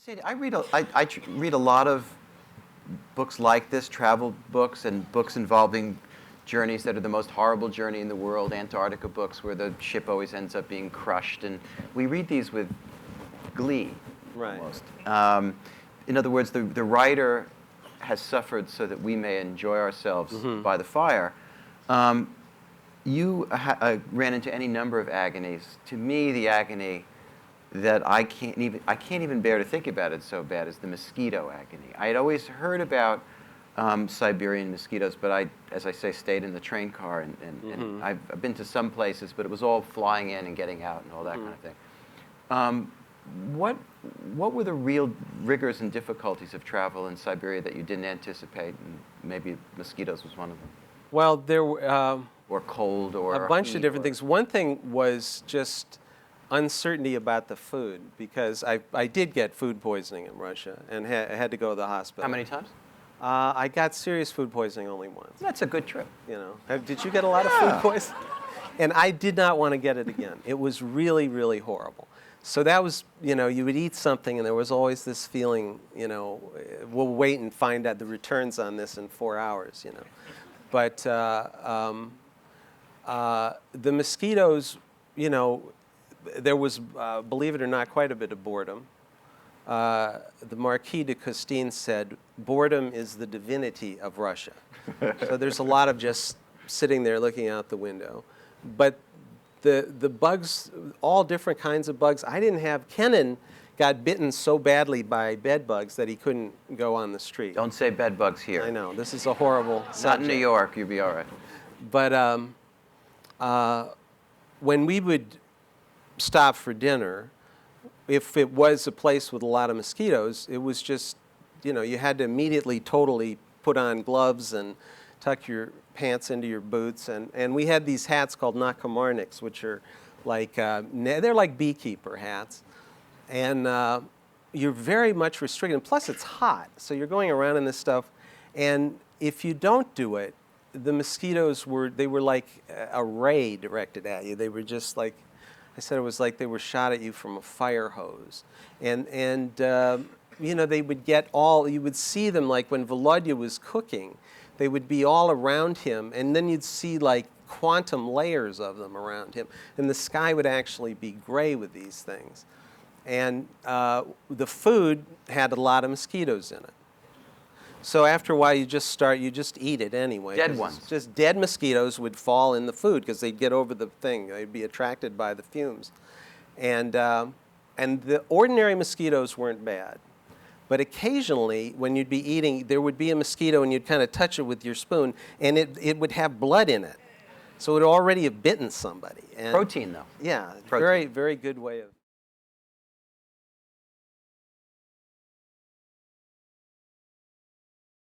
See, I read a lot of books like this, travel books and books involving journeys that are the most horrible journey in the world, Antarctica books where the ship always ends up being crushed. And we read these with glee, Right. almost. In other words, the writer has suffered so that we may enjoy ourselves by the fire. You ran into any number of agonies. To me, the agony that I can't even bear to think about it so bad is the mosquito agony. I had always heard about Siberian mosquitoes, but as I say, stayed in the train car, and I've been to some places, but it was all flying in and getting out and all that kind of thing. What were the real rigors and difficulties of travel in Siberia that you didn't anticipate, and maybe mosquitoes was one of them? Well, there were or cold, or a bunch of different things. One thing was just uncertainty about the food, because I did get food poisoning in Russia and had to go to the hospital. How many times? I got serious food poisoning only once. That's a good trip. You know, did you get a lot of food poisoning? And I did not want to get it again. It was really, really horrible. So that was, you know, you would eat something and there was always this feeling, you know, we'll wait and find out the returns on this in 4 hours, you know. But the mosquitoes, you know, there was, believe it or not, quite a bit of boredom. The Marquis de Custine said, boredom is the divinity of Russia. So there's a lot of just sitting there looking out the window. But the bugs, all different kinds of bugs. I didn't have, Kenan got bitten so badly by bed bugs that he couldn't go on the street. Don't say bed bugs here. I know, this is a horrible subject. Not in New York, you'll be all right. But when we would stop for dinner, if it was a place with a lot of mosquitoes, it was just, you know, you had to immediately totally put on gloves and tuck your pants into your boots. And we had these hats called nakamarniks, which are like, they're like beekeeper hats. And you're very much restricted. And plus, it's hot. So you're going around in this stuff. And if you don't do it, the mosquitoes were like a ray directed at you. They were just like, I said, it was like they were shot at you from a fire hose. And you know, they would get all, you would see them like when Volodya was cooking, they would be all around him, and then you'd see like quantum layers of them around him. And the sky would actually be gray with these things. And the food had a lot of mosquitoes in it. So after a while, you just eat it anyway. Dead ones. Just dead mosquitoes would fall in the food because they'd get over the thing. They'd be attracted by the fumes. And the ordinary mosquitoes weren't bad. But occasionally, when you'd be eating, there would be a mosquito and you'd kind of touch it with your spoon, and it would have blood in it. So it would already have bitten somebody. And protein, though. Yeah, protein. very, very good way of...